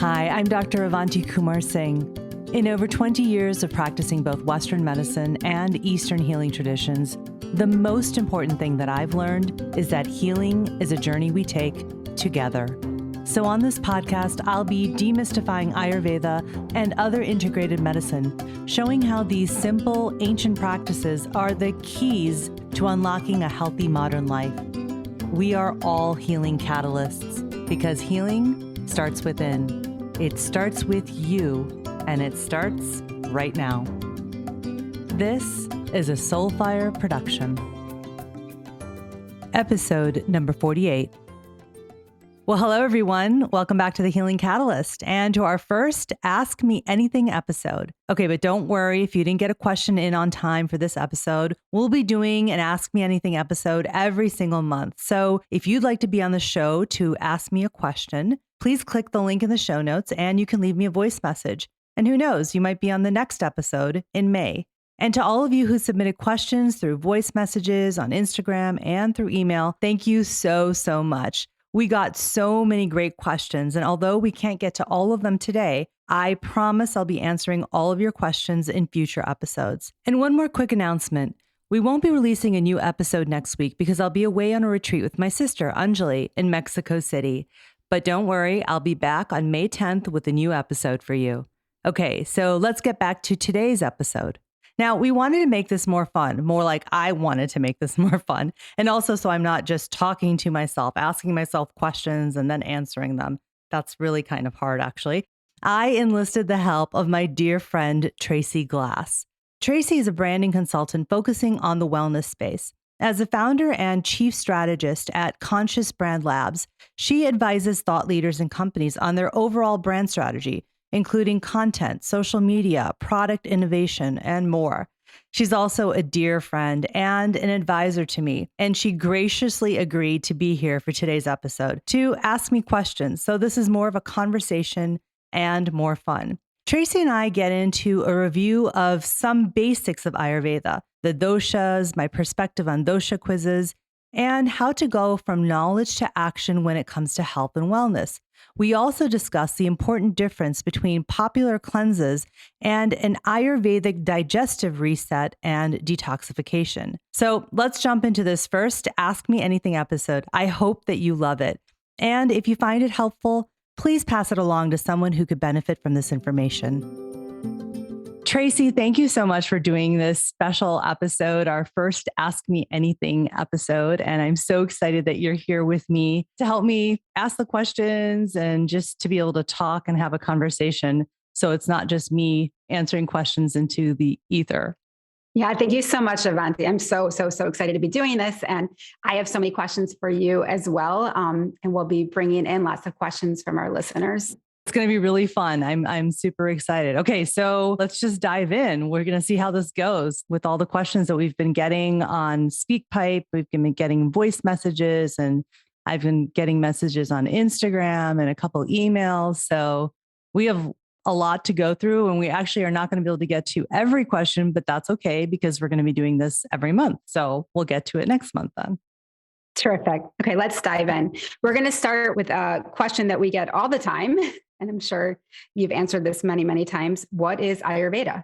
Hi, I'm Dr. Avanti Singh. In over 20 years of practicing both Western medicine and Eastern healing traditions, the most important thing that I've learned is that healing is a journey we take together. So on this podcast, I'll be demystifying Ayurveda and other integrated medicine, showing how these simple, ancient practices are the keys to unlocking a healthy modern life. We are all healing catalysts because healing starts within. It starts with you, and it starts right now. This is a Soulfire production. Episode number 48. Well, hello, everyone. Welcome back to the Healing Catalyst and to our first Ask Me Anything episode. Okay, but don't worry if you didn't get a question in on time for this episode. We'll be doing an Ask Me Anything episode every single month. So if you'd like to be on the show to ask me a question, please click the link in the show notes and you can leave me a voice message. And who knows, you might be on the next episode in May. And to all of you who submitted questions through voice messages on Instagram and through email, thank you so much. We got so many great questions, and although we can't get to all of them today, I promise I'll be answering all of your questions in future episodes. And one more quick announcement. We won't be releasing a new episode next week because I'll be away on a retreat with my sister, Anjali, in Mexico City. But don't worry, I'll be back on May 10th with a new episode for you. Okay, so let's get back to today's episode. Now, we wanted to make this more fun, more like I wanted to make this more fun. And also so I'm not just talking to myself, asking myself questions and then answering them. That's really kind of hard, actually. I enlisted the help of my dear friend, Tracy Glass. Tracy is a branding consultant focusing on the wellness space. As a founder and chief strategist at Conscious Brand Labs, she advises thought leaders and companies on their overall brand strategy, including content, social media, product innovation, and more. She's also a dear friend and an advisor to me, and she graciously agreed to be here for today's episode to ask me questions. So this is more of a conversation and more fun. Tracy and I get into a review of some basics of Ayurveda, the doshas, my perspective on dosha quizzes, and how to go from knowledge to action when it comes to health and wellness. We also discuss the important difference between popular cleanses and an Ayurvedic digestive reset and detoxification. So let's jump into this first Ask Me Anything episode. I hope that you love it. And if you find it helpful, please pass it along to someone who could benefit from this information. Tracy, thank you so much for doing this special episode, our first Ask Me Anything episode. And I'm so excited that you're here with me to help me ask the questions and just to be able to talk and have a conversation. So it's not just me answering questions into the ether. Yeah, thank you so much, Avanti. I'm so excited to be doing this. And I have so many questions for you as well. And we'll be bringing in lots of questions from our listeners. It's going to be really fun. I'm super excited. Okay, so let's just dive in. We're going to see how this goes with all the questions that we've been getting on SpeakPipe. We've been getting voice messages, and I've been getting messages on Instagram and a couple emails. So we have a lot to go through, and we actually are not going to be able to get to every question, but that's okay because we're going to be doing this every month. So we'll get to it next month then. Terrific. Okay, let's dive in. We're going to start with a question that we get all the time. And I'm sure you've answered this many times. What is Ayurveda?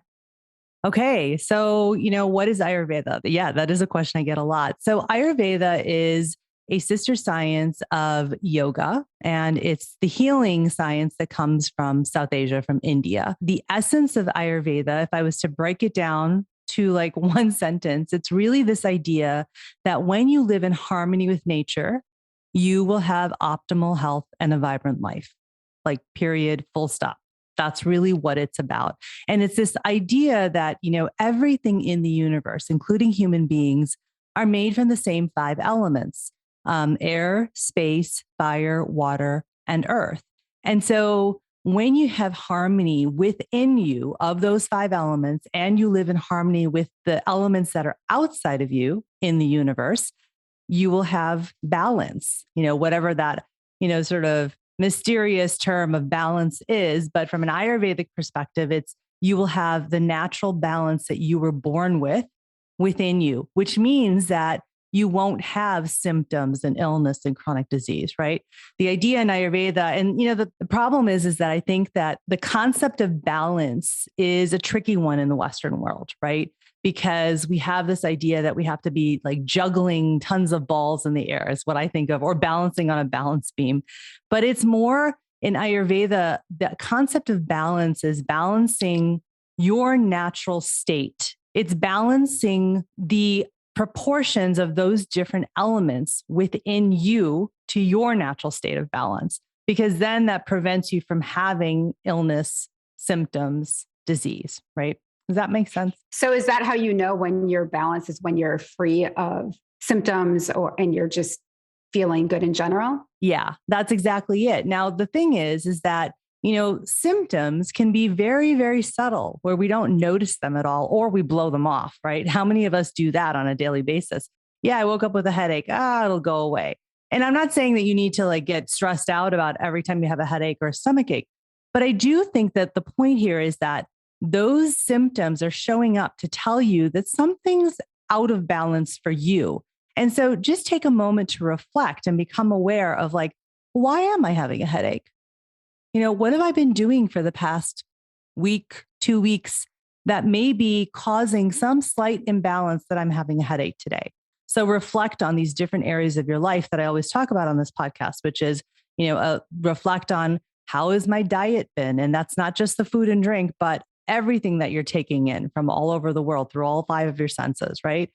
Okay. So, what is Ayurveda? Yeah, that is a question I get a lot. So Ayurveda is a sister science of yoga, and it's the healing science that comes from South Asia, from India. The essence of Ayurveda, if I was to break it down to like one sentence, it's really this idea that when you live in harmony with nature, you will have optimal health and a vibrant life. Like period, full stop. That's really what it's about. And it's this idea that, everything in the universe, including human beings, are made from the same 5 elements: air, space, fire, water, and earth. And so when you have harmony within you of those 5 elements, and you live in harmony with the elements that are outside of you in the universe, you will have balance, whatever that, sort of mysterious term of balance is. But from an Ayurvedic perspective, it's you will have the natural balance that you were born with within you, which means that you won't have symptoms and illness and chronic disease, right? The idea in Ayurveda, and the problem is that I think that the concept of balance is a tricky one in the Western world, right? Because we have this idea that we have to be like juggling tons of balls in the air is what I think of, or balancing on a balance beam. But it's more in Ayurveda, the concept of balance is balancing your natural state. It's balancing the proportions of those different elements within you to your natural state of balance, because then that prevents you from having illness, symptoms, disease, right? Does that make sense? So is that how you know when you're balanced, is when you're free of symptoms and you're just feeling good in general? Yeah, that's exactly it. Now, the thing is that symptoms can be very, very subtle where we don't notice them at all, or we blow them off, right? How many of us do that on a daily basis? Yeah, I woke up with a headache. It'll go away. And I'm not saying that you need to like get stressed out about every time you have a headache or a stomach ache, but I do think that the point here is that those symptoms are showing up to tell you that something's out of balance for you. And so just take a moment to reflect and become aware of like, why am I having a headache? What have I been doing for the past week, 2 weeks that may be causing some slight imbalance that I'm having a headache today? So reflect on these different areas of your life that I always talk about on this podcast, which is, reflect on how has my diet been? And that's not just the food and drink, but everything that you're taking in from all over the world through all 5 of your senses, right?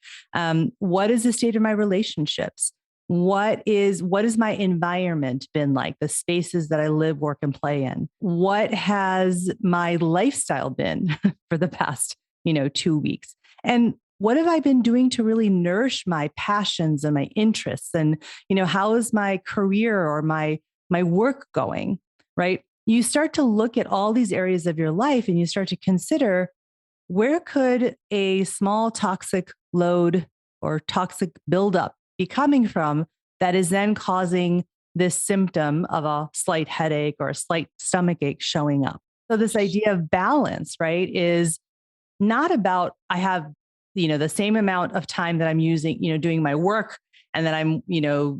What is the state of my relationships? What is my environment been like? The spaces that I live, work, and play in. What has my lifestyle been for the past, 2 weeks? And what have I been doing to really nourish my passions and my interests? And, how is my career or my work going, right? You start to look at all these areas of your life and you start to consider, where could a small toxic load or toxic buildup be coming from that is then causing this symptom of a slight headache or a slight stomach ache showing up? So this idea of balance, right, is not about I have, the same amount of time that I'm using, doing my work, and then I'm,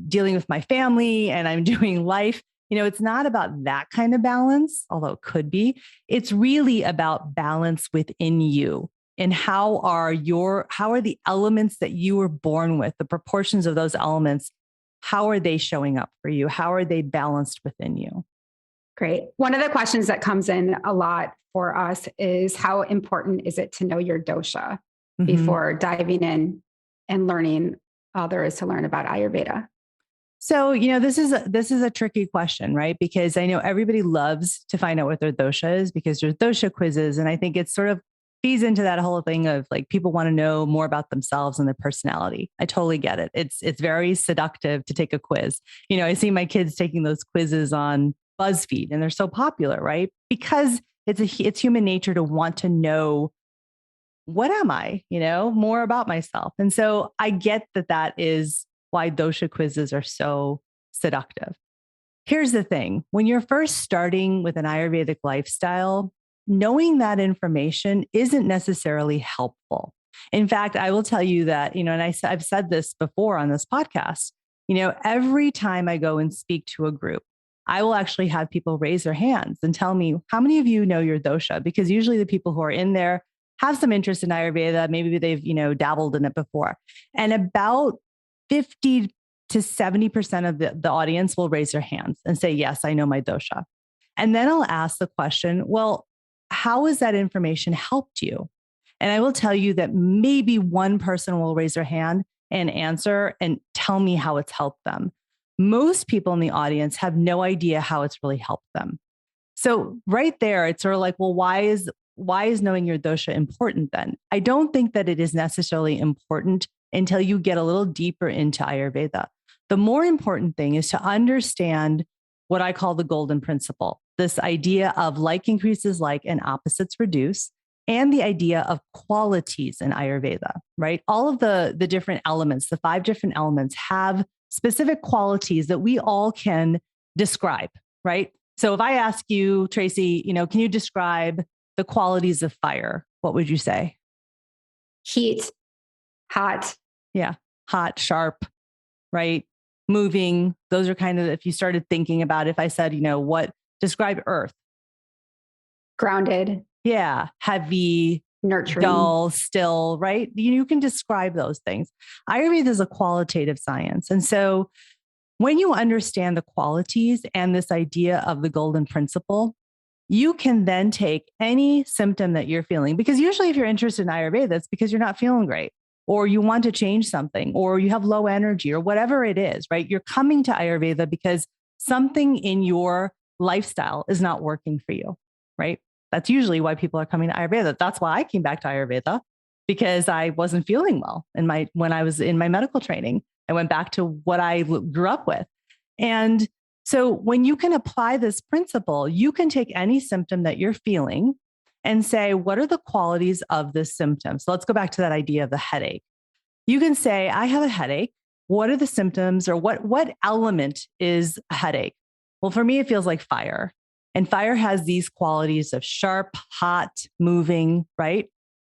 dealing with my family and I'm doing life. It's not about that kind of balance, although it could be. It's really about balance within you. And how are the elements that you were born with, the proportions of those elements, how are they showing up for you? How are they balanced within you? Great. One of the questions that comes in a lot for us is, how important is it to know your dosha before diving in and learning all there is to learn about Ayurveda? So, this is a tricky question, right? Because I know everybody loves to find out what their dosha is because there's dosha quizzes. And I think it's sort of feeds into that whole thing of like, people want to know more about themselves and their personality. I totally get it. It's very seductive to take a quiz. I see my kids taking those quizzes on BuzzFeed and they're so popular, right? Because it's human nature to want to know, what am I, more about myself. And so I get that is why dosha quizzes are so seductive. Here's the thing. When you're first starting with an Ayurvedic lifestyle, knowing that information isn't necessarily helpful. In fact, I will tell you that, and I've said this before on this podcast, every time I go and speak to a group, I will actually have people raise their hands and tell me, how many of you know your dosha? Because usually the people who are in there have some interest in Ayurveda. Maybe they've, dabbled in it before. And about 50 to 70% of the audience will raise their hands and say, yes, I know my dosha. And then I'll ask the question, well, how has that information helped you? And I will tell you that maybe one person will raise their hand and answer and tell me how it's helped them. Most people in the audience have no idea how it's really helped them. So right there, it's sort of like, well, why is knowing your dosha important then? I don't think that it is necessarily important until you get a little deeper into Ayurveda. The more important thing is to understand what I call the golden principle, this idea of like increases like and opposites reduce, and the idea of qualities in Ayurveda, right? All of the different elements, the 5 different elements, have specific qualities that we all can describe, right? So if I ask you, Tracy, can you describe the qualities of fire? What would you say? Heat, hot. Yeah. hot, sharp, right? Moving. Those are kind of, if you started thinking about, if I said, describe earth. Grounded. Yeah. Heavy, nurturing, dull, still, right? You can describe those things. Ayurveda is a qualitative science. And so when you understand the qualities and this idea of the golden principle, you can then take any symptom that you're feeling, because usually if you're interested in Ayurveda, it's because you're not feeling great, or you want to change something, or you have low energy, or whatever it is, right? You're coming to Ayurveda because something in your lifestyle is not working for you, right? That's usually why people are coming to Ayurveda. That's why I came back to Ayurveda, because I wasn't feeling well when I was in my medical training. I went back to what I grew up with. And so when you can apply this principle, you can take any symptom that you're feeling and say, what are the qualities of this symptom? So let's go back to that idea of the headache. You can say, I have a headache. What are the symptoms, or what element is a headache? Well, for me, it feels like fire. And fire has these qualities of sharp, hot, moving, right?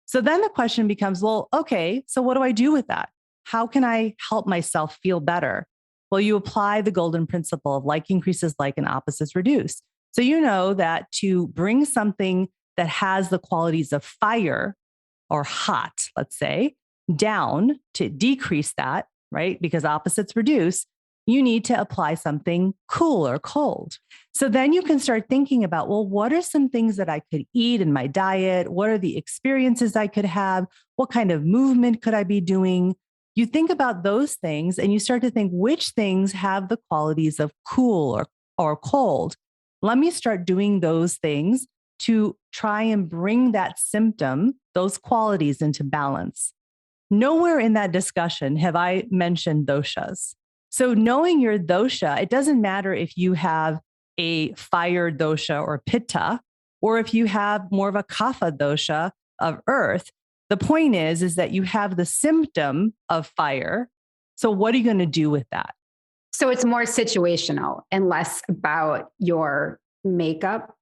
So then the question becomes, well, okay, so what do I do with that? How can I help myself feel better? Well, you apply the golden principle of like increases like and opposites reduce. So you know that to bring something that has the qualities of fire or hot, let's say, down, to decrease that, right? Because opposites reduce, you need to apply something cool or cold. So then you can start thinking about, well, what are some things that I could eat in my diet? What are the experiences I could have? What kind of movement could I be doing? You think about those things and you start to think, which things have the qualities of cool or cold? Let me start doing those things to try and bring that symptom, those qualities, into balance. Nowhere in that discussion have I mentioned doshas. So knowing your dosha, it doesn't matter if you have a fire dosha or pitta, or if you have more of a kapha dosha of earth. The point is that you have the symptom of fire. So what are you going to do with that? So it's more situational and less about your makeup.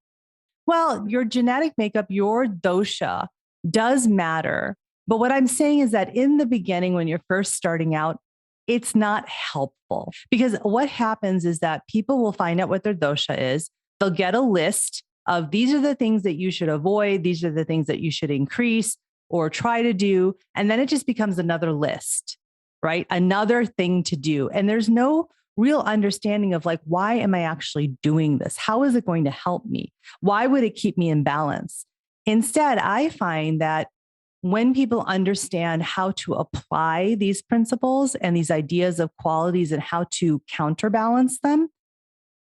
Well, your genetic makeup, your dosha does matter. But what I'm saying is that in the beginning, when you're first starting out, it's not helpful, because what happens is that people will find out what their dosha is. They'll get a list of, these are the things that you should avoid. These are the things that you should increase or try to do. And then it just becomes another list, right? Another thing to do. And there's no real understanding of like, why am I actually doing this? How is it going to help me? Why would it keep me in balance? Instead, I find that when people understand how to apply these principles and these ideas of qualities and how to counterbalance them,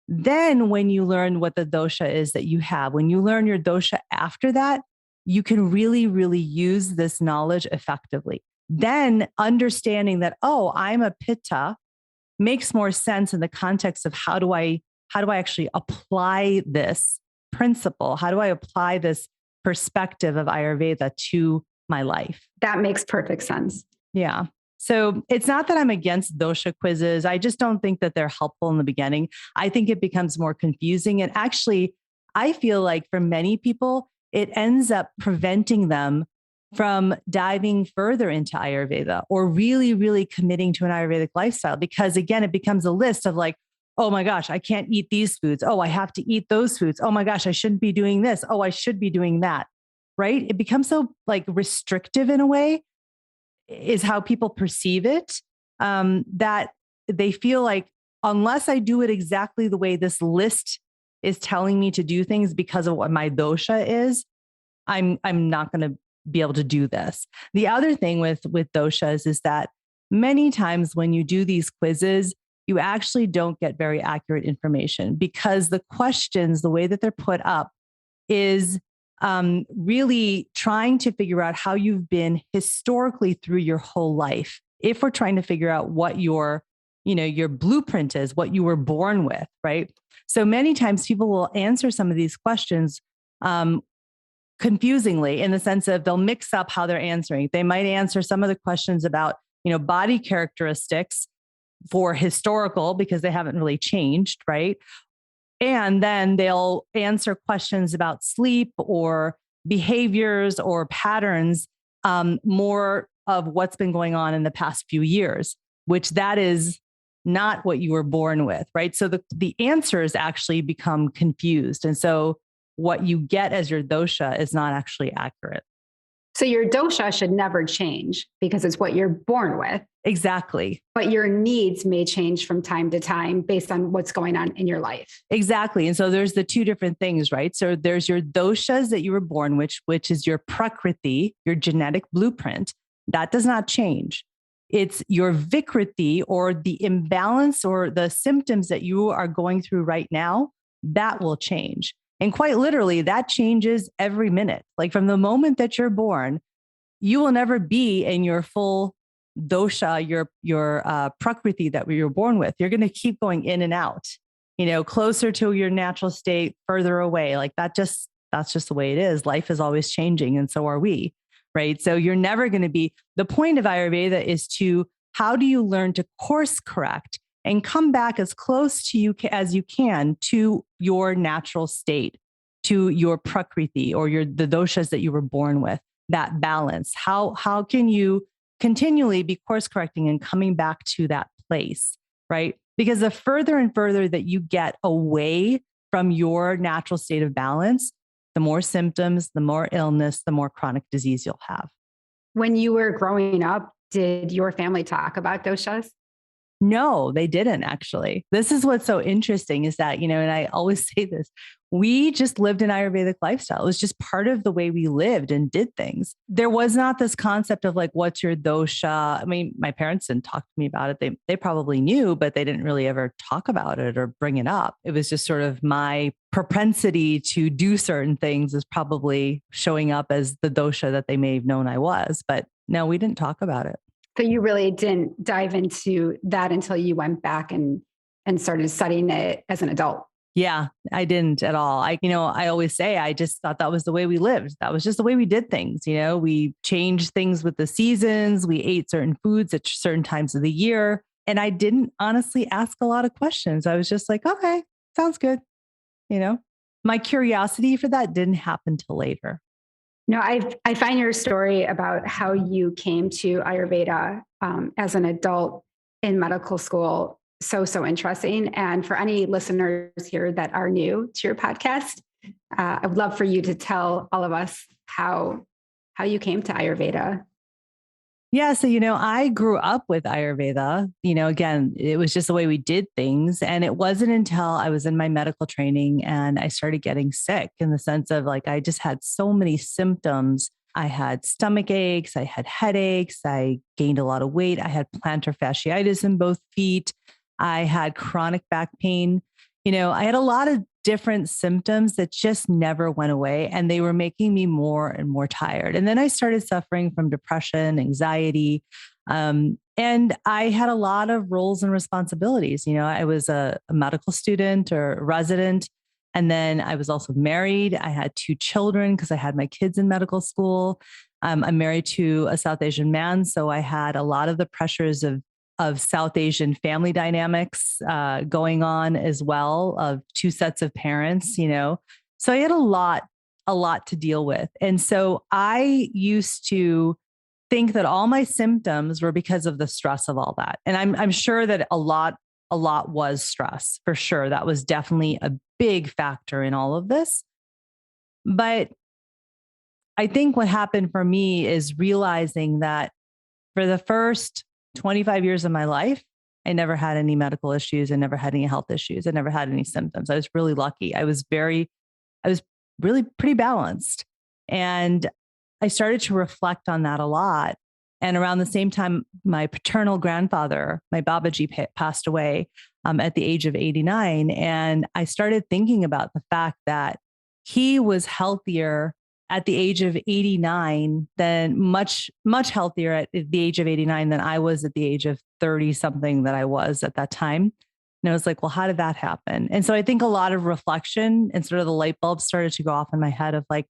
then when you learn what the dosha is that you have, when you learn your dosha after that, you can really, really use this knowledge effectively. Then understanding that, oh, I'm a pitta makes more sense in the context of how do I actually apply this principle? How do I apply this perspective of Ayurveda to my life? That makes perfect sense. Yeah. So it's not that I'm against dosha quizzes. I just don't think that they're helpful in the beginning. I think it becomes more confusing. And actually, I feel like for many people, it ends up preventing them from diving further into Ayurveda or really, really committing to an Ayurvedic lifestyle. Because again, it becomes a list of like, oh my gosh, I can't eat these foods. Oh, I have to eat those foods. Oh my gosh, I shouldn't be doing this. Oh, I should be doing that. Right? It becomes so like restrictive in a way, is how people perceive it, that they feel like unless I do it exactly the way this list is telling me to do things because of what my dosha is, I'm not going to be able to do this. The other thing with doshas is that many times when you do these quizzes, you actually don't get very accurate information, because the questions, the way that they're put up, is really trying to figure out how you've been historically through your whole life. If we're trying to figure out what your blueprint is, what you were born with, right? So many times people will answer some of these questions confusingly, in the sense of they'll mix up how they're answering. They might answer some of the questions about, body characteristics for historical, because they haven't really changed, right? And then they'll answer questions about sleep or behaviors or patterns more of what's been going on in the past few years, which that is not what you were born with, right? So the answers actually become confused. And so what you get as your dosha is not actually accurate. So your dosha should never change because it's what you're born with. Exactly. But your needs may change from time to time based on what's going on in your life. Exactly. And so there's the two different things, right? So there's your doshas that you were born with, which is your prakriti, your genetic blueprint. That does not change. It's your vikriti, or the imbalance or the symptoms that you are going through right now, that will change. And quite literally, that changes every minute. Like from the moment that you're born, you will never be in your full dosha, your prakriti that we were born with. You're going to keep going in and out, closer to your natural state, further away. Like that's just the way it is. Life is always changing, and so are we, right? So you're never going to be. The point of Ayurveda is how do you learn to course correct and come back as close to you as you can to your natural state, to your prakriti, or the doshas that you were born with, that balance. How can you continually be course correcting and coming back to that place, right? Because the further and further that you get away from your natural state of balance, the more symptoms, the more illness, the more chronic disease you'll have. When you were growing up, did your family talk about doshas? No, they didn't actually. This is what's so interesting is that, and I always say this, we just lived an Ayurvedic lifestyle. It was just part of the way we lived and did things. There was not this concept of like, what's your dosha? I mean, my parents didn't talk to me about it. They probably knew, but they didn't really ever talk about it or bring it up. It was just sort of my propensity to do certain things is probably showing up as the dosha that they may have known I was. But no, we didn't talk about it. So you really didn't dive into that until you went back and started studying it as an adult. Yeah, I didn't at all. I always say, I just thought that was the way we lived. That was just the way we did things. We changed things with the seasons. We ate certain foods at certain times of the year. And I didn't honestly ask a lot of questions. I was just like, okay, sounds good. My curiosity for that didn't happen till later. No, I find your story about how you came to Ayurveda as an adult in medical school so interesting. And for any listeners here that are new to your podcast, I would love for you to tell all of us how you came to Ayurveda. Yeah. So, I grew up with Ayurveda. Again, it was just the way we did things. And it wasn't until I was in my medical training and I started getting sick, in the sense of like, I just had so many symptoms. I had stomach aches, I had headaches, I gained a lot of weight, I had plantar fasciitis in both feet, I had chronic back pain. I had a lot of different symptoms that just never went away, and they were making me more and more tired. And then I started suffering from depression, anxiety, and I had a lot of roles and responsibilities. I was a medical student or a resident, and then I was also married. I had 2 children because I had my kids in medical school. I'm married to a South Asian man, so I had a lot of the pressures of South Asian family dynamics going on as well, of 2 sets of parents, So I had a lot to deal with. And so I used to think that all my symptoms were because of the stress of all that. And I'm sure that a lot was stress, for sure. That was definitely a big factor in all of this. But I think what happened for me is realizing that for the first 25 years of my life, I never had any medical issues. I never had any health issues. I never had any symptoms. I was really lucky. I was really pretty balanced. And I started to reflect on that a lot. And around the same time, my paternal grandfather, my Babaji, passed away at the age of 89. And I started thinking about the fact that he was healthier at the age of 89 than much healthier at the age of 89 than I was at the age of 30 something that I was at that time. And I was like, well, how did that happen? And so I think a lot of reflection and sort of the light bulb started to go off in my head of like,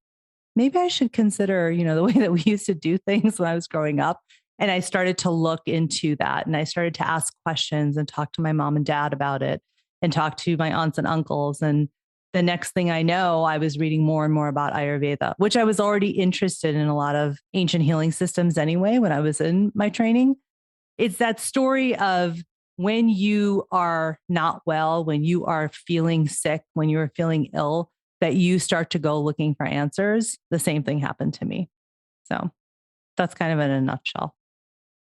maybe I should consider, the way that we used to do things when I was growing up. And I started to look into that, and I started to ask questions and talk to my mom and dad about it, and talk to my aunts and uncles. And the next thing I know, I was reading more and more about Ayurveda, which I was already interested in a lot of ancient healing systems anyway, when I was in my training. It's that story of when you are not well, when you are feeling sick, when you're feeling ill, that you start to go looking for answers. The same thing happened to me. So that's kind of in a nutshell.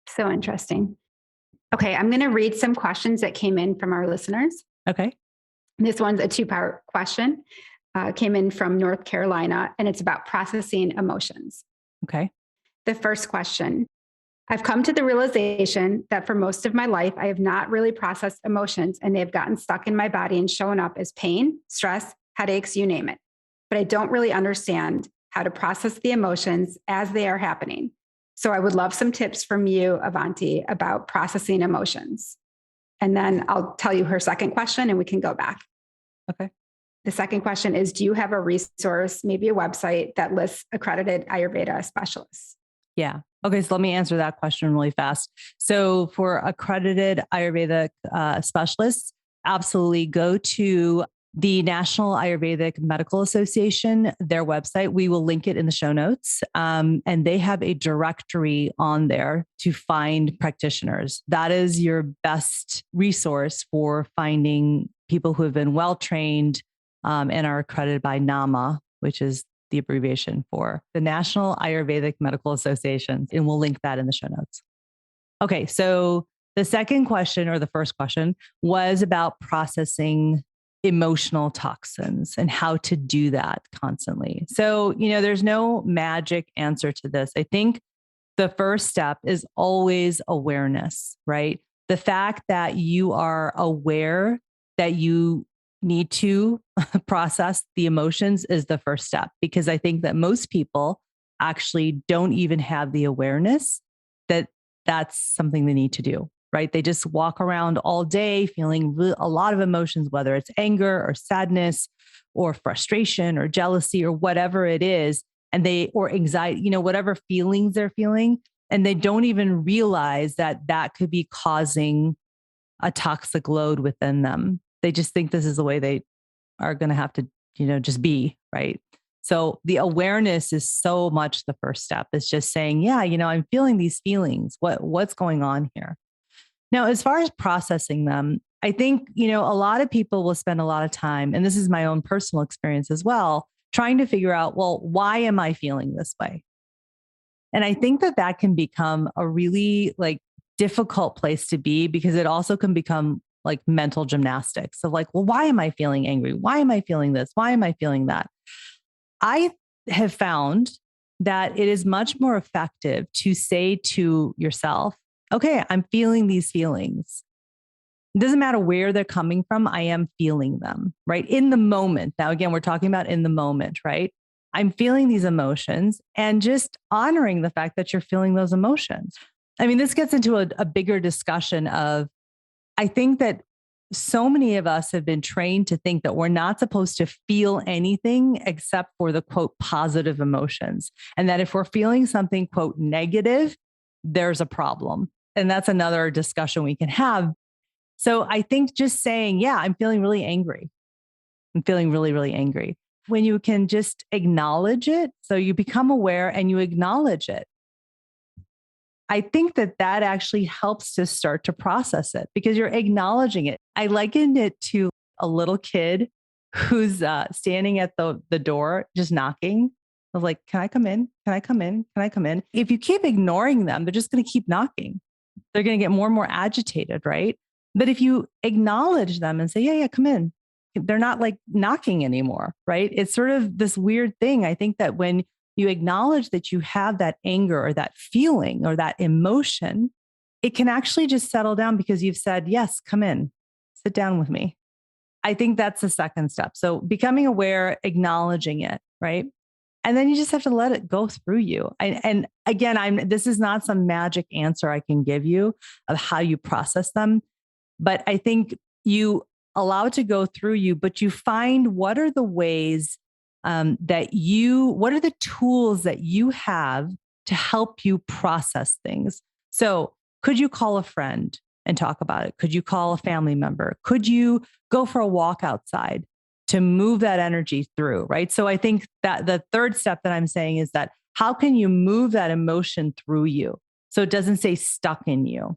So interesting. Okay, I'm going to read some questions that came in from our listeners. Okay. This one's a two-part question. Came in from North Carolina, and it's about processing emotions. Okay. The first question: I've come to the realization that for most of my life, I have not really processed emotions, and they have gotten stuck in my body and shown up as pain, stress, headaches, you name it. But I don't really understand how to process the emotions as they are happening. So I would love some tips from you, Avanti, about processing emotions. And then I'll tell you her second question and we can go back. Okay. The second question is, do you have a resource, maybe a website that lists accredited Ayurveda specialists? Yeah. Okay. So let me answer that question really fast. So for accredited Ayurvedic specialists, absolutely go to the National Ayurvedic Medical Association, their website. We will link it in the show notes. And they have a directory on there to find practitioners. That is your best resource for finding people who have been well trained and are accredited by NAMA, which is the abbreviation for the National Ayurvedic Medical Association. And we'll link that in the show notes. Okay. So the second question, or the first question, was about processing emotional toxins and how to do that constantly. So, there's no magic answer to this. I think the first step is always awareness, right? The fact that you are aware that you need to process the emotions is the first step, because I think that most people actually don't even have the awareness that that's something they need to do, right? They just walk around all day feeling a lot of emotions, whether it's anger or sadness or frustration or jealousy or whatever it is, or anxiety, whatever feelings they're feeling. And they don't even realize that that could be causing a toxic load within them. They just think this is the way they are going to have to, just be, right? So the awareness is so much the first step. It's just saying, yeah, I'm feeling these feelings. What's going on here? Now, as far as processing them, I think, a lot of people will spend a lot of time, and this is my own personal experience as well, trying to figure out, well, why am I feeling this way? And I think that can become a really difficult place to be, because it also can become like mental gymnastics of well, why am I feeling angry? Why am I feeling this? Why am I feeling that? I have found that it is much more effective to say to yourself, okay, I'm feeling these feelings. It doesn't matter where they're coming from. I am feeling them, right? In the moment. Now, again, we're talking about in the moment, right? I'm feeling these emotions, and just honoring the fact that you're feeling those emotions. I mean, this gets into a bigger discussion of, I think that so many of us have been trained to think that we're not supposed to feel anything except for the quote positive emotions. And that if we're feeling something quote negative, there's a problem. And that's another discussion we can have. So I think just saying, yeah, I'm feeling really angry. I'm feeling really, really angry. When you can just acknowledge it, so you become aware and you acknowledge it, I think that actually helps to start to process it, because you're acknowledging it. I likened it to a little kid who's standing at the door, just knocking. I was like, can I come in? Can I come in? Can I come in? If you keep ignoring them, they're just going to keep knocking. They're going to get more and more agitated, right? But if you acknowledge them and say, yeah, come in, they're not knocking anymore, right? It's sort of this weird thing. I think that when you acknowledge that you have that anger or that feeling or that emotion, it can actually just settle down, because you've said, yes, come in, sit down with me. I think that's the second step. So becoming aware, acknowledging it, right? And then you just have to let it go through you. And again, this is not some magic answer I can give you of how you process them, but I think you allow it to go through you, but you find what are the ways what are the tools that you have to help you process things? So could you call a friend and talk about it? Could you call a family member? Could you go for a walk outside? to move that energy through, right? So I think that the third step that I'm saying is that how can you move that emotion through you so it doesn't stay stuck in you?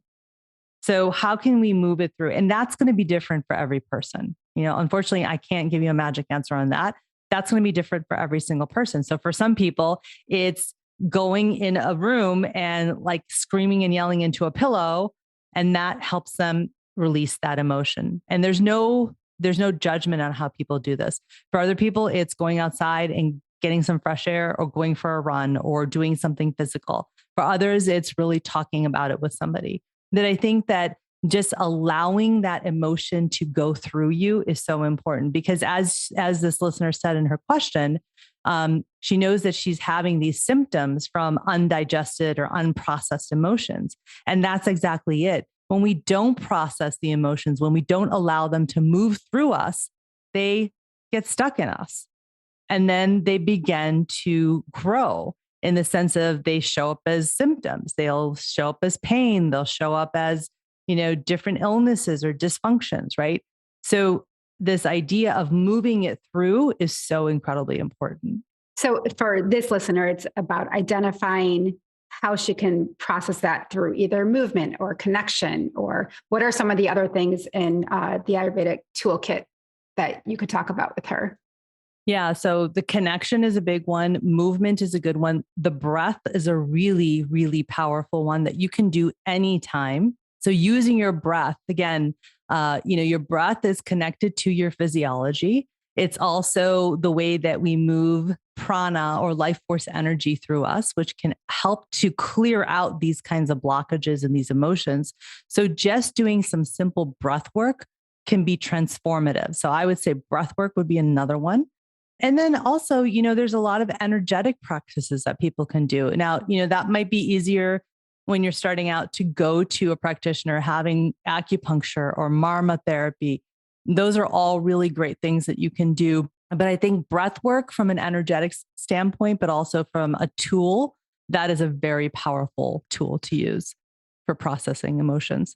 So how can we move it through? And that's going to be different for every person. Unfortunately, I can't give you a magic answer on that. That's going to be different for every single person. So for some people, it's going in a room and like screaming and yelling into a pillow, and that helps them release that emotion. And there's no judgment on how people do this. For other people, it's going outside and getting some fresh air or going for a run or doing something physical. For others, it's really talking about it with somebody. That I think that just allowing that emotion to go through you is so important, because as this listener said in her question, she knows that she's having these symptoms from undigested or unprocessed emotions. And that's exactly it. When we don't process the emotions, when we don't allow them to move through us, they get stuck in us. And then they begin to grow in the sense of they show up as symptoms. They'll show up as pain. They'll show up as, different illnesses or dysfunctions, right? So this idea of moving it through is so incredibly important. So for this listener, it's about identifying how she can process that through either movement or connection, or what are some of the other things in the Ayurvedic toolkit that you could talk about with her? Yeah. So the connection is a big one. Movement is a good one. The breath is a really, really powerful one that you can do anytime. So using your breath, again, your breath is connected to your physiology. It's also the way that we move prana or life force energy through us, which can help to clear out these kinds of blockages and these emotions. So just doing some simple breath work can be transformative. So I would say breath work would be another one. And then also, there's a lot of energetic practices that people can do. Now, that might be easier when you're starting out to go to a practitioner, having acupuncture or marma therapy. Those are all really great things that you can do. But I think breath work from an energetic standpoint, but also from a tool, that is a very powerful tool to use for processing emotions.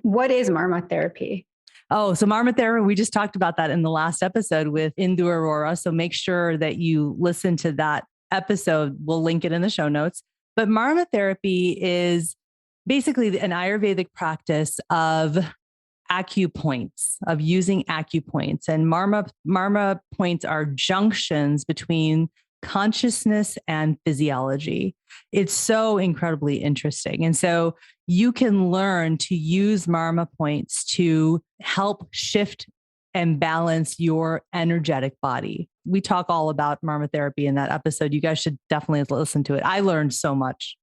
What is marma therapy? Oh, so marma therapy, we just talked about that in the last episode with Indu Aurora. So make sure that you listen to that episode. We'll link it in the show notes. But marma therapy is basically an Ayurvedic practice of acupoints, of using acupoints. And marma points are junctions between consciousness and physiology. It's so incredibly interesting. And so you can learn to use marma points to help shift and balance your energetic body. We talk all about marma therapy in that episode. You guys should definitely listen to it. I learned so much.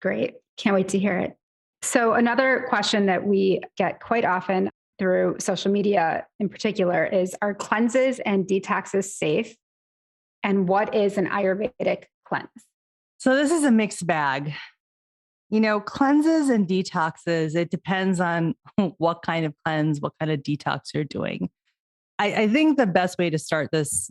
Great. Can't wait to hear it. So another question that we get quite often through social media in particular is, are cleanses and detoxes safe? And what is an Ayurvedic cleanse? So this is a mixed bag. Cleanses and detoxes, it depends on what kind of cleanse, what kind of detox you're doing. I think the best way to start this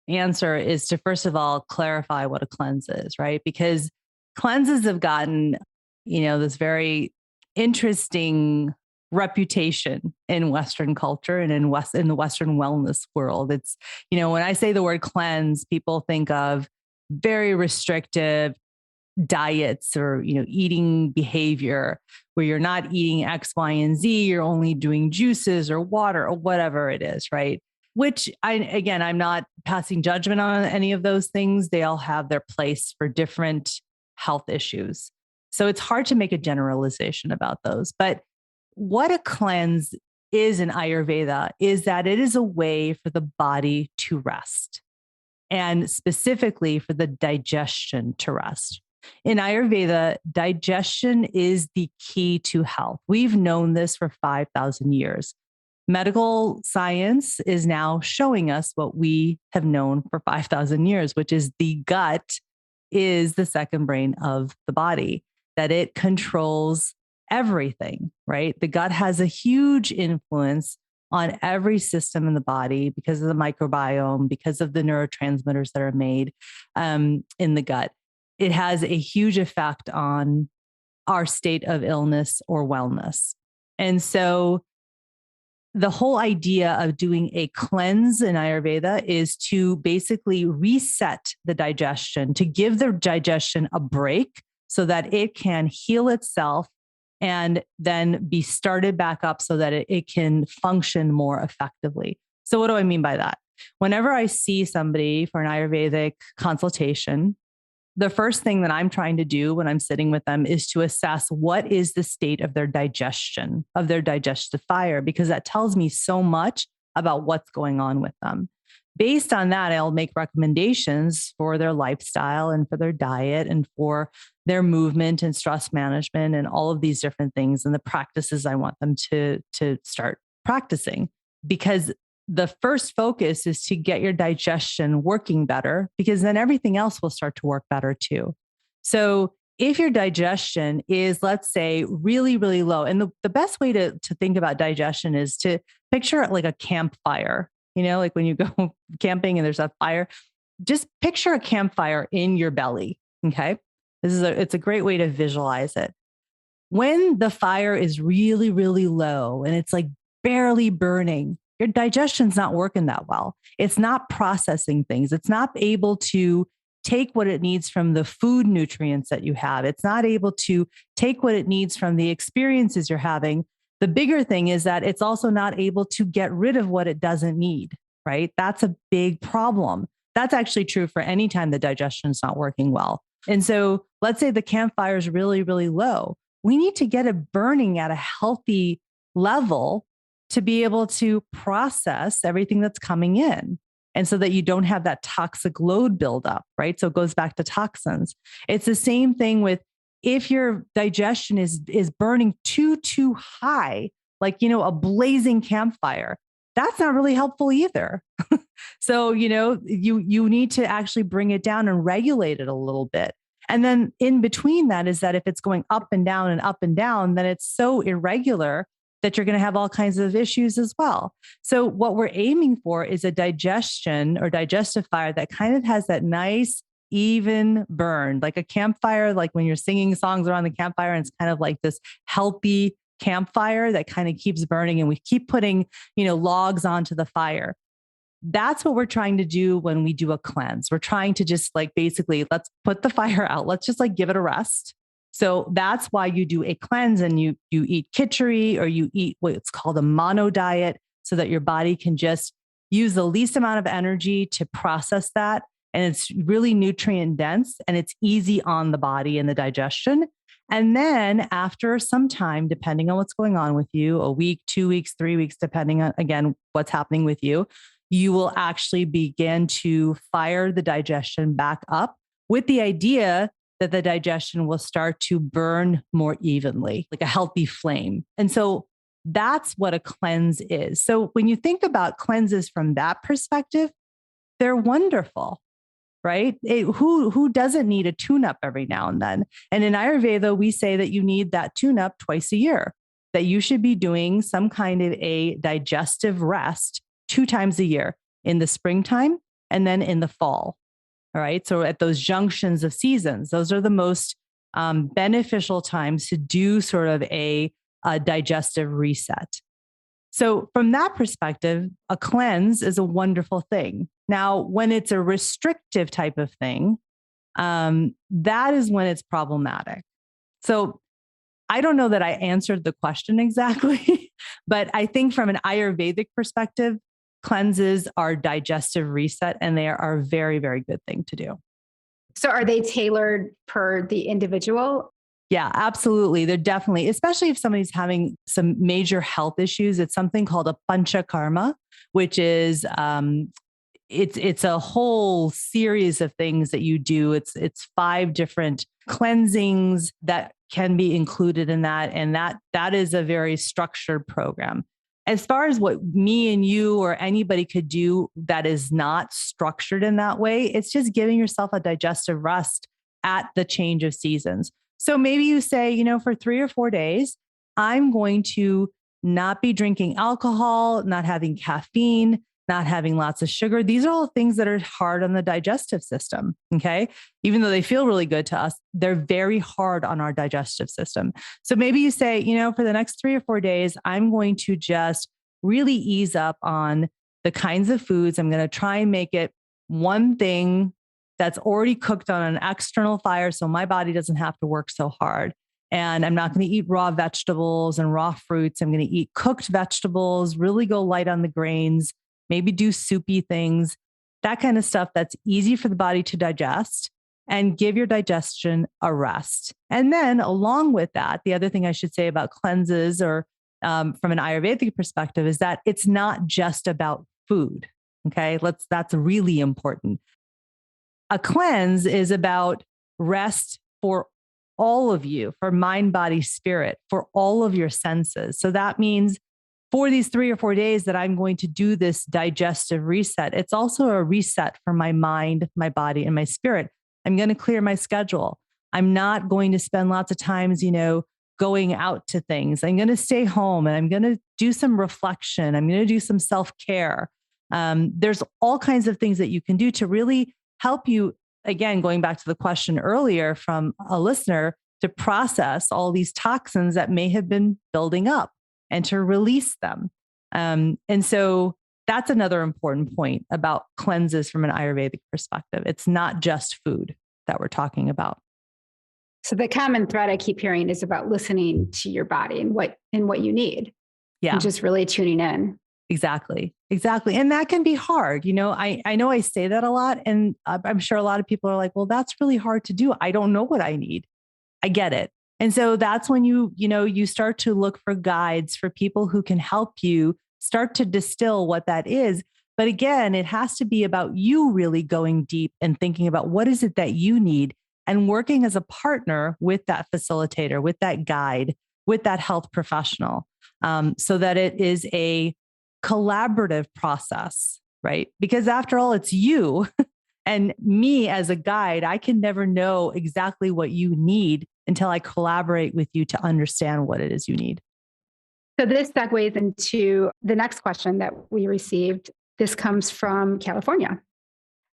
answer is to, first of all, clarify what a cleanse is, right? Because cleanses have gotten, this very interesting reputation in Western culture and in the Western wellness world. It's, when I say the word cleanse, people think of very restrictive diets or, eating behavior where you're not eating X, Y, and Z, you're only doing juices or water or whatever it is, right? Which I'm not passing judgment on any of those things. They all have their place for different health issues. So it's hard to make a generalization about those. But what a cleanse is in Ayurveda is that it is a way for the body to rest, and specifically for the digestion to rest. In Ayurveda, digestion is the key to health. We've known this for 5,000 years. Medical science is now showing us what we have known for 5,000 years, which is the gut is the second brain of the body, that it controls everything, right? The gut has a huge influence on every system in the body because of the microbiome, because of the neurotransmitters that are made in the gut. It has a huge effect on our state of illness or wellness. And so the whole idea of doing a cleanse in Ayurveda is to basically reset the digestion, to give the digestion a break so that it can heal itself and then be started back up so that it can function more effectively. So what do I mean by that? Whenever I see somebody for an Ayurvedic consultation, the first thing that I'm trying to do when I'm sitting with them is to assess what is the state of their digestion, of their digestive fire, because that tells me so much about what's going on with them. Based on that, I'll make recommendations for their lifestyle and for their diet and for their movement and stress management and all of these different things and the practices I want them to start practicing. Because the first focus is to get your digestion working better, because then everything else will start to work better too. So if your digestion is, let's say, really, really low, and the best way to think about digestion is to picture it like a campfire, like when you go camping and there's a fire, just picture a campfire in your belly. Okay. It's a great way to visualize it. When the fire is really, really low and it's like barely burning, your digestion's not working that well. It's not processing things. It's not able to take what it needs from the food nutrients that you have. It's not able to take what it needs from the experiences you're having. The bigger thing is that it's also not able to get rid of what it doesn't need, right? That's a big problem. That's actually true for any time the digestion's not working well. And so let's say the campfire is really, really low. We need to get it burning at a healthy level to be able to process everything that's coming in. And so that you don't have that toxic load buildup, right? So it goes back to toxins. It's the same thing with if your digestion is burning too high, like, a blazing campfire, that's not really helpful either. So, you need to actually bring it down and regulate it a little bit. And then in between that is that if it's going up and down, then it's so irregular that you're going to have all kinds of issues as well. So what we're aiming for is a digestion or digestive fire that kind of has that nice, even burn, like a campfire, like when you're singing songs around the campfire, and it's kind of like this healthy campfire that kind of keeps burning, and we keep putting, logs onto the fire. That's what we're trying to do when we do a cleanse. We're trying to just basically, let's put the fire out. Let's just give it a rest. So that's why you do a cleanse and you eat khichdi, or you eat what's called a mono diet, so that your body can just use the least amount of energy to process that. And it's really nutrient dense and it's easy on the body and the digestion. And then after some time, depending on what's going on with you, a week, 2 weeks, 3 weeks, depending on, again, what's happening with you, you will actually begin to fire the digestion back up with the idea that the digestion will start to burn more evenly, like a healthy flame. And so that's what a cleanse is. So when you think about cleanses from that perspective, they're wonderful, right? Who doesn't need a tune-up every now and then? And in Ayurveda, we say that you need that tune-up twice a year, that you should be doing some kind of a digestive rest 2 times a year, in the springtime and then in the fall. All right. So at those junctions of seasons, those are the most beneficial times to do sort of a digestive reset. So from that perspective, a cleanse is a wonderful thing. Now, when it's a restrictive type of thing, that is when it's problematic. So I don't know that I answered the question exactly, but I think from an Ayurvedic perspective, cleanses are digestive reset, and they are a very, very good thing to do. So are they tailored per the individual? Yeah, absolutely. They're definitely, especially if somebody's having some major health issues, it's something called a panchakarma, which is it's a whole series of things that you do. It's 5 different cleansings that can be included in that. And that is a very structured program. As far as what me and you or anybody could do that is not structured in that way, it's just giving yourself a digestive rest at the change of seasons. So maybe you say, for 3 or 4 days, I'm going to not be drinking alcohol, not having caffeine, not having lots of sugar. These are all things that are hard on the digestive system. Okay. Even though they feel really good to us, they're very hard on our digestive system. So maybe you say, for the next 3 or 4 days, I'm going to just really ease up on the kinds of foods. I'm going to try and make it one thing that's already cooked on an external fire so my body doesn't have to work so hard. And I'm not going to eat raw vegetables and raw fruits. I'm going to eat cooked vegetables, really go light on the grains, maybe do soupy things, that kind of stuff that's easy for the body to digest and give your digestion a rest. And then along with that, the other thing I should say about cleanses or from an Ayurvedic perspective is that it's not just about food. Okay. That's really important. A cleanse is about rest for all of you, for mind, body, spirit, for all of your senses. So that means for these 3 or 4 days that I'm going to do this digestive reset, it's also a reset for my mind, my body, and my spirit. I'm going to clear my schedule. I'm not going to spend lots of times, going out to things. I'm going to stay home and I'm going to do some reflection. I'm going to do some self-care. There's all kinds of things that you can do to really help you, again, going back to the question earlier from a listener, to process all these toxins that may have been building up and to release them. And so that's another important point about cleanses from an Ayurvedic perspective. It's not just food that we're talking about. So the common thread I keep hearing is about listening to your body and what you need. Yeah. And just really tuning in. Exactly. And that can be hard. I know I say that a lot, and I'm sure a lot of people are like, well, that's really hard to do. I don't know what I need. I get it. And so that's when you start to look for guides, for people who can help you start to distill what that is. But again, it has to be about you really going deep and thinking about what is it that you need and working as a partner with that facilitator, with that guide, with that health professional, so that it is a collaborative process, right? Because after all, it's you and me as a guide. I can never know exactly what you need until I collaborate with you to understand what it is you need. So this segues into the next question that we received. This comes from California.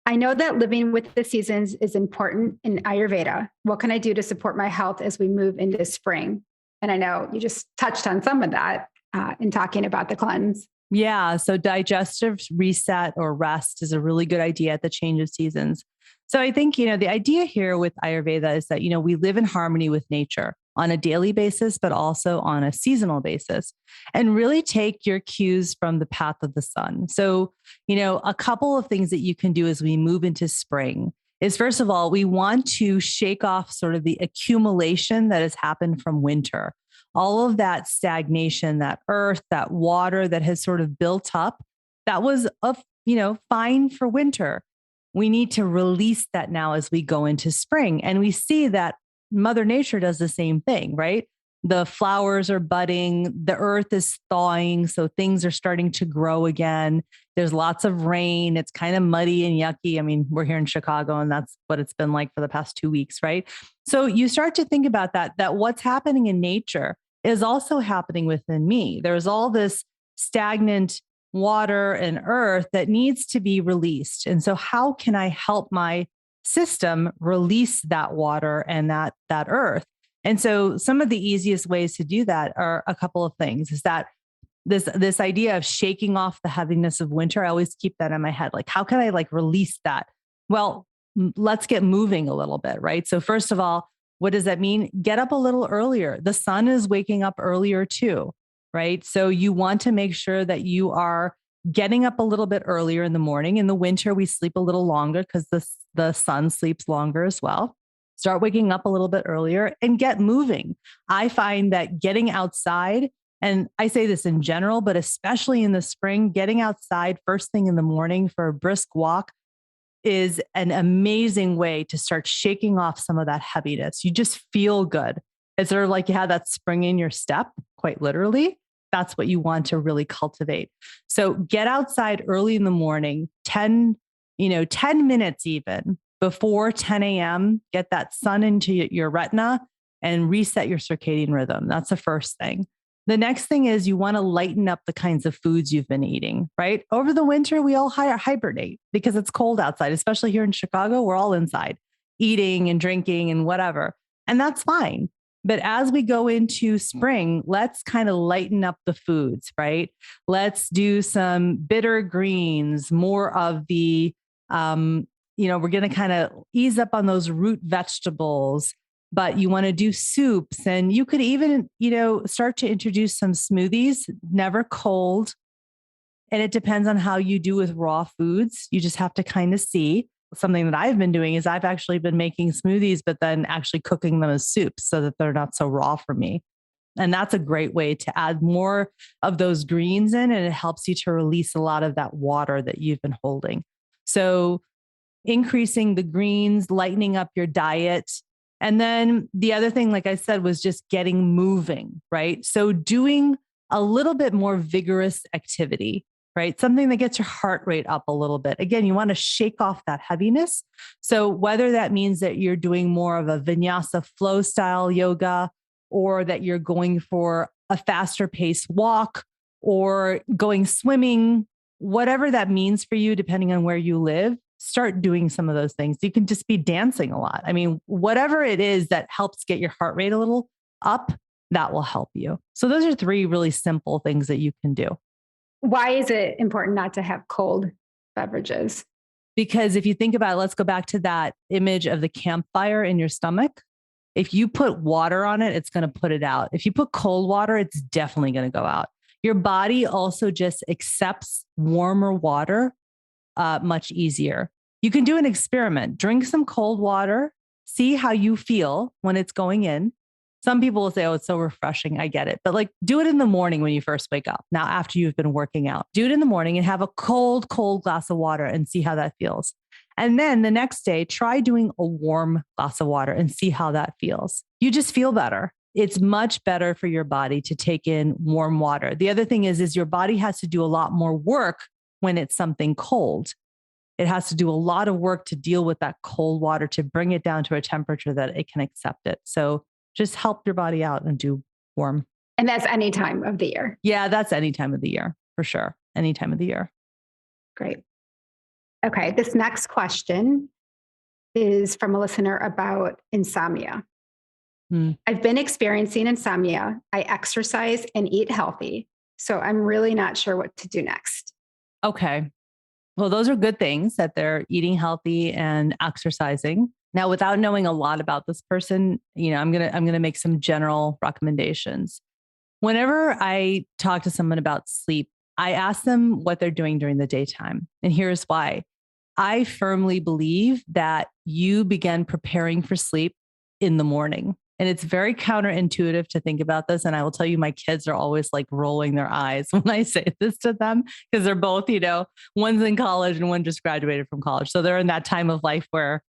I know that living with the seasons is important in Ayurveda. What can I do to support my health as we move into spring? And I know you just touched on some of that in talking about the cleanse. Yeah. So digestive reset or rest is a really good idea at the change of seasons. So I think, the idea here with Ayurveda is that, we live in harmony with nature on a daily basis, but also on a seasonal basis, and really take your cues from the path of the sun. So, a couple of things that you can do as we move into spring is, first of all, we want to shake off sort of the accumulation that has happened from winter. All of that stagnation, that earth, that water that has sort of built up, that was fine for winter. We need to release that now as we go into spring. And we see that Mother Nature does the same thing, right? The flowers are budding, the earth is thawing, so things are starting to grow again. There's lots of rain. It's kind of muddy and yucky. I mean, we're here in Chicago, and that's what it's been like for the past 2 weeks, right? So you start to think about that what's happening in nature is also happening within me. There's all this stagnant water and earth that needs to be released. And so how can I help my system release that water and that earth? And so some of the easiest ways to do that are a couple of things. Is that this idea of shaking off the heaviness of winter? I always keep that in my head. Like, how can I release that? Well, let's get moving a little bit, right? So first of all, what does that mean? Get up a little earlier. The sun is waking up earlier too, right? So you want to make sure that you are getting up a little bit earlier in the morning. In the winter, we sleep a little longer because the sun sleeps longer as well. Start waking up a little bit earlier and get moving. I find that getting outside, and I say this in general, but especially in the spring, getting outside first thing in the morning for a brisk walk is an amazing way to start shaking off some of that heaviness. You just feel good. It's sort of like you have that spring in your step, quite literally. That's what you want to really cultivate. So get outside early in the morning, 10 minutes even before 10 a.m., get that sun into your retina and reset your circadian rhythm. That's the first thing. The next thing is you want to lighten up the kinds of foods you've been eating, right? Over the winter, we all hibernate because it's cold outside, especially here in Chicago. We're all inside eating and drinking and whatever. And that's fine. But as we go into spring, let's kind of lighten up the foods, right? Let's do some bitter greens, more of the, we're going to kind of ease up on those root vegetables, but you want to do soups. And you could even, start to introduce some smoothies, never cold. And it depends on how you do with raw foods. You just have to kind of see. Something that I've been doing is I've actually been making smoothies, but then actually cooking them as soups so that they're not so raw for me. And that's a great way to add more of those greens in, and it helps you to release a lot of that water that you've been holding. So increasing the greens, lightening up your diet. And then the other thing, like I said, was just getting moving, right? So doing a little bit more vigorous activity, right? Something that gets your heart rate up a little bit. Again, you want to shake off that heaviness. So whether that means that you're doing more of a vinyasa flow style yoga, or that you're going for a faster paced walk, or going swimming, whatever that means for you, depending on where you live, start doing some of those things. You can just be dancing a lot. I mean, whatever it is that helps get your heart rate a little up, that will help you. So those are 3 really simple things that you can do. Why is it important not to have cold beverages? Because if you think about it, let's go back to that image of the campfire in your stomach. If you put water on it, it's going to put it out. If you put cold water, it's definitely going to go out. Your body also just accepts warmer water much easier. You can do an experiment. Drink some cold water, see how you feel when it's going in. Some people will say, oh, it's so refreshing. I get it. But do it in the morning when you first wake up. Now, after you've been working out, do it in the morning and have a cold glass of water and see how that feels. And then the next day, try doing a warm glass of water and see how that feels. You just feel better. It's much better for your body to take in warm water. The other thing is your body has to do a lot more work when it's something cold. It has to do a lot of work to deal with that cold water to bring it down to a temperature that it can accept it. So just help your body out and do warm. And that's any time of the year. Yeah, that's any time of the year, for sure. Any time of the year. Great. Okay. This next question is from a listener about insomnia. I've been experiencing insomnia. I exercise and eat healthy. So I'm really not sure what to do next. Okay. Well, those are good things that they're eating healthy and exercising. Now, without knowing a lot about this person, I'm going to make some general recommendations. Whenever I talk to someone about sleep, I ask them what they're doing during the daytime. And here's why. I firmly believe that you begin preparing for sleep in the morning. And it's very counterintuitive to think about this. And I will tell you, my kids are always rolling their eyes when I say this to them, because they're both, one's in college and one just graduated from college. So they're in that time of life where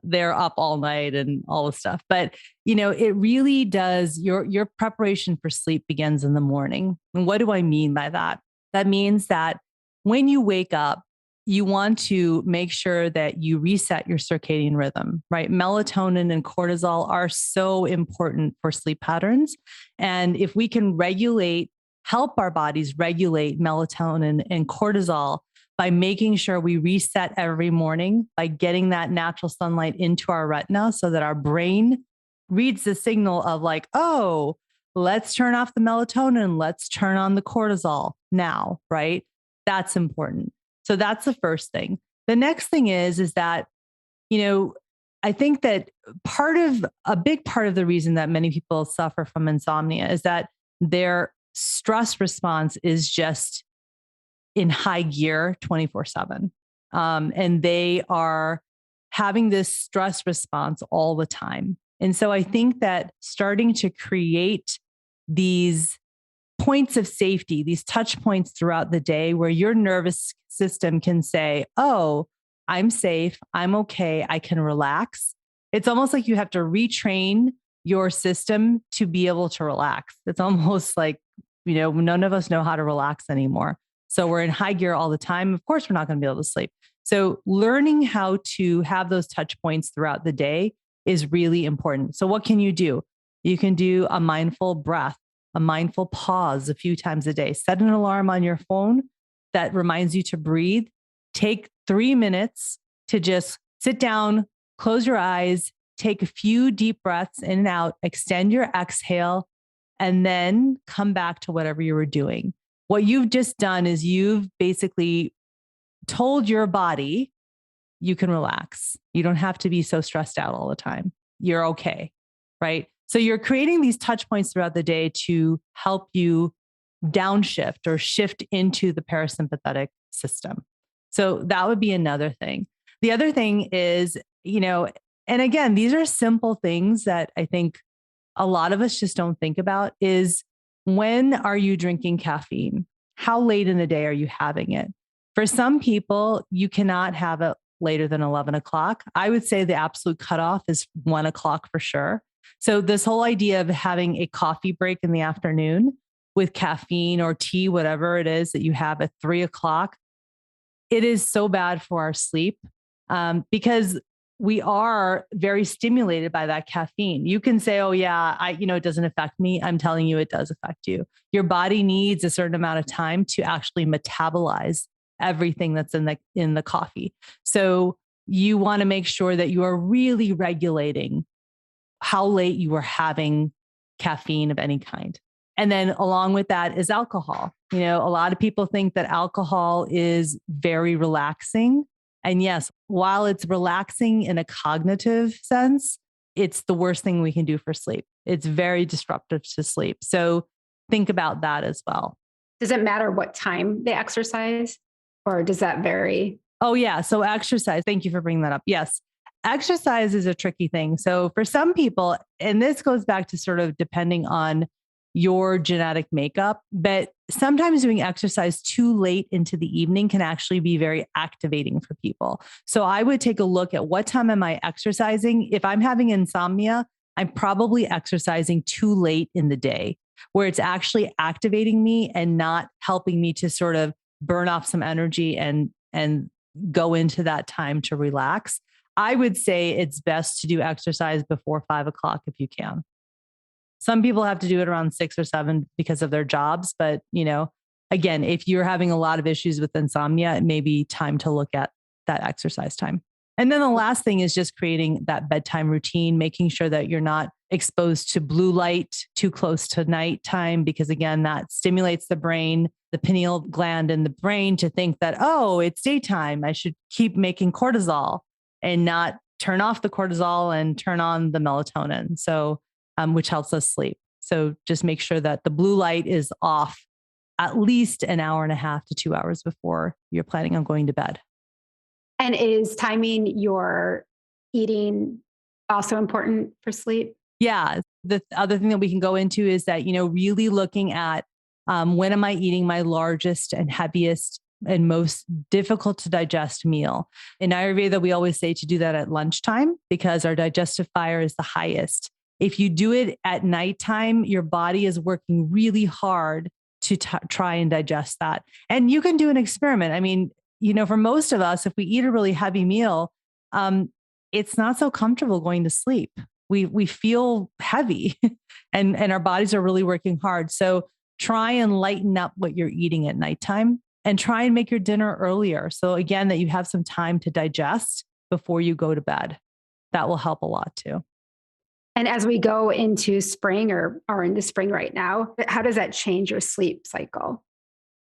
they're up all night and all this stuff. But, it really does. Your preparation for sleep begins in the morning. And what do I mean by that? That means that when you wake up, you want to make sure that you reset your circadian rhythm, right? Melatonin and cortisol are so important for sleep patterns. And if we can help our bodies regulate melatonin and cortisol by making sure we reset every morning, by getting that natural sunlight into our retina so that our brain reads the signal of oh, let's turn off the melatonin, let's turn on the cortisol now, right? That's important. So that's the first thing. The next thing is that, I think that a big part of the reason that many people suffer from insomnia is that their stress response is just in high gear 24/7. And they are having this stress response all the time. And so I think that starting to create these points of safety, these touch points throughout the day where your nervous system can say, oh, I'm safe, I'm okay, I can relax. It's almost like you have to retrain your system to be able to relax. It's almost like, none of us know how to relax anymore. So we're in high gear all the time. Of course, we're not going to be able to sleep. So learning how to have those touch points throughout the day is really important. So what can you do? You can do a mindful breath, a mindful pause a few times a day. Set an alarm on your phone that reminds you to breathe. Take 3 minutes to just sit down, close your eyes, take a few deep breaths in and out, extend your exhale, and then come back to whatever you were doing. What you've just done is you've basically told your body you can relax. You don't have to be so stressed out all the time. You're okay, right? So you're creating these touch points throughout the day to help you downshift or shift into the parasympathetic system. So that would be another thing. The other thing is, and again, these are simple things that I think a lot of us just don't think about is when are you drinking caffeine? How late in the day are you having it? For some people, you cannot have it later than 11 o'clock. I would say the absolute cutoff is 1 o'clock for sure. So this whole idea of having a coffee break in the afternoon with caffeine or tea, whatever it is that you have at 3 o'clock, it is so bad for our sleep because we are very stimulated by that caffeine. You can say, oh yeah, it doesn't affect me. I'm telling you, it does affect you. Your body needs a certain amount of time to actually metabolize everything that's in the coffee. So you want to make sure that you are really regulating how late you are having caffeine of any kind. And then along with that is alcohol. A lot of people think that alcohol is very relaxing. And yes, while it's relaxing in a cognitive sense, it's the worst thing we can do for sleep. It's very disruptive to sleep. So think about that as well. Does it matter what time they exercise or does that vary? Oh yeah. So exercise. Thank you for bringing that up. Yes. Exercise is a tricky thing. So for some people, and this goes back to sort of depending on your genetic makeup, but sometimes doing exercise too late into the evening can actually be very activating for people. So I would take a look at what time am I exercising? If I'm having insomnia, I'm probably exercising too late in the day where it's actually activating me and not helping me to sort of burn off some energy and go into that time to relax. I would say it's best to do exercise before 5 o'clock if you can. Some people have to do it around 6 or 7 because of their jobs. But, again, if you're having a lot of issues with insomnia, it may be time to look at that exercise time. And then the last thing is just creating that bedtime routine, making sure that you're not exposed to blue light too close to nighttime, because again, that stimulates the brain, the pineal gland in the brain to think that, oh, it's daytime. I should keep making cortisol and not turn off the cortisol and turn on the melatonin. So which helps us sleep. So just make sure that the blue light is off at least an hour and a half to 2 hours before you're planning on going to bed. And is timing your eating also important for sleep? Yeah. The other thing that we can go into is that, really looking at when am I eating my largest and heaviest and most difficult to digest meal. In Ayurveda, we always say to do that at lunchtime because our digestive fire is the highest. If you do it at nighttime, your body is working really hard to try and digest that. And you can do an experiment. I mean, for most of us, if we eat a really heavy meal, it's not so comfortable going to sleep. We feel heavy and our bodies are really working hard. So try and lighten up what you're eating at nighttime and try and make your dinner earlier. So again, that you have some time to digest before you go to bed. That will help a lot too. And as we go into spring or are into spring right now, how does that change your sleep cycle?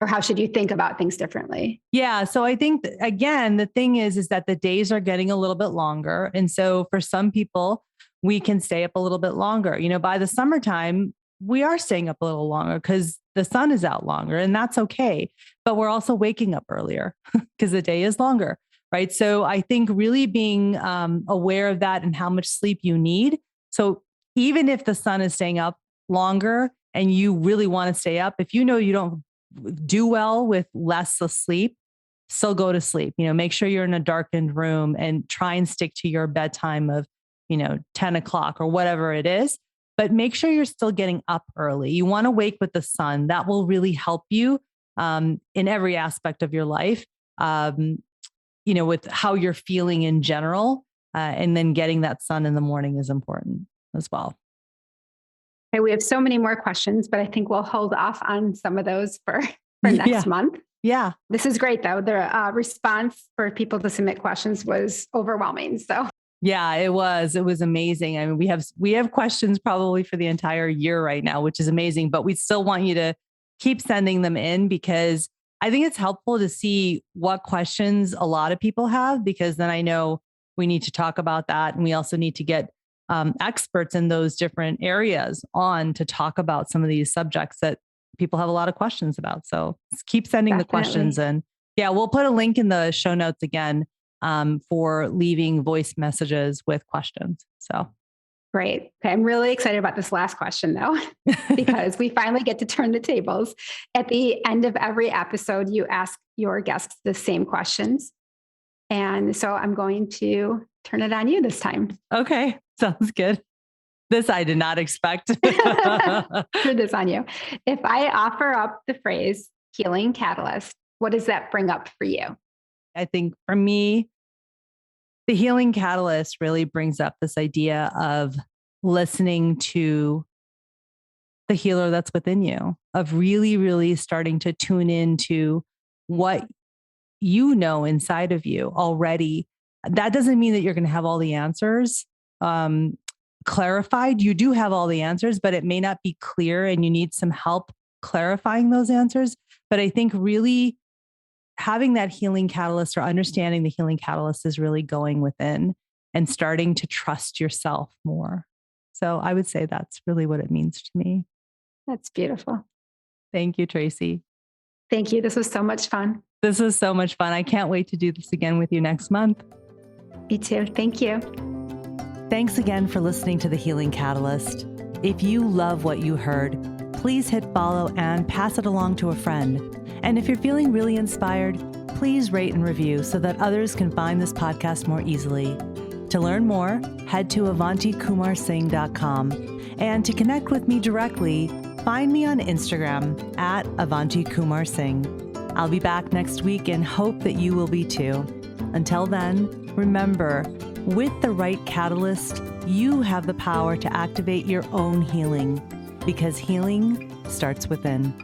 Or how should you think about things differently? Yeah. So I think, again, the thing is that the days are getting a little bit longer. And so for some people, we can stay up a little bit longer. By the summertime, we are staying up a little longer because the sun is out longer and that's okay. But we're also waking up earlier because the day is longer, right? So I think really being aware of that and how much sleep you need. So even if the sun is staying up longer and you really want to stay up, if you don't do well with less sleep, still go to sleep. Make sure you're in a darkened room and try and stick to your bedtime of, 10 o'clock or whatever it is. But make sure you're still getting up early. You want to wake with the sun. That will really help you in every aspect of your life, with how you're feeling in general. And then getting that sun in the morning is important as well. Okay, we have so many more questions, but I think we'll hold off on some of those for next month. Yeah. This is great, though. The response for people to submit questions was overwhelming. So Yeah, it was. It was amazing. I mean, we have questions probably for the entire year right now, which is amazing, but we still want you to keep sending them in because I think it's helpful to see what questions a lot of people have because then I know we need to talk about that and we also need to get experts in those different areas on to talk about some of these subjects that people have a lot of questions about. So keep sending the questions Definitely. in. Yeah, we'll put a link in the show notes again for leaving voice messages with questions. So Great. Okay. I'm really excited about this last question though, because we finally get to turn the tables. At the end of every episode, you ask your guests the same questions. And so I'm going to turn it on you this time. okay, sounds good. This I did not expect. Turn this on you. If I offer up the phrase healing catalyst, what does that bring up for you? I think for me, the healing catalyst really brings up this idea of listening to the healer that's within you, of really, really starting to tune into what you know inside of you already. That doesn't mean that you're going to have all the answers clarified. You do have all the answers, but it may not be clear and you need some help clarifying those answers. But I think really having that healing catalyst or understanding the healing catalyst is really going within and starting to trust yourself more. So I would say that's really what it means to me. That's beautiful. Thank you, Tracy. Thank you. This was so much fun. This was so much fun. I can't wait to do this again with you next month. Me too. Thank you. Thanks again for listening to The Healing Catalyst. If you love what you heard, please hit follow and pass it along to a friend. And if you're feeling really inspired, please rate and review so that others can find this podcast more easily. To learn more, head to avantikumarsingh.com. And to connect with me directly, find me on Instagram at avantikumarsingh. I'll be back next week and hope that you will be too. Until then, remember, with the right catalyst, you have the power to activate your own healing because healing starts within.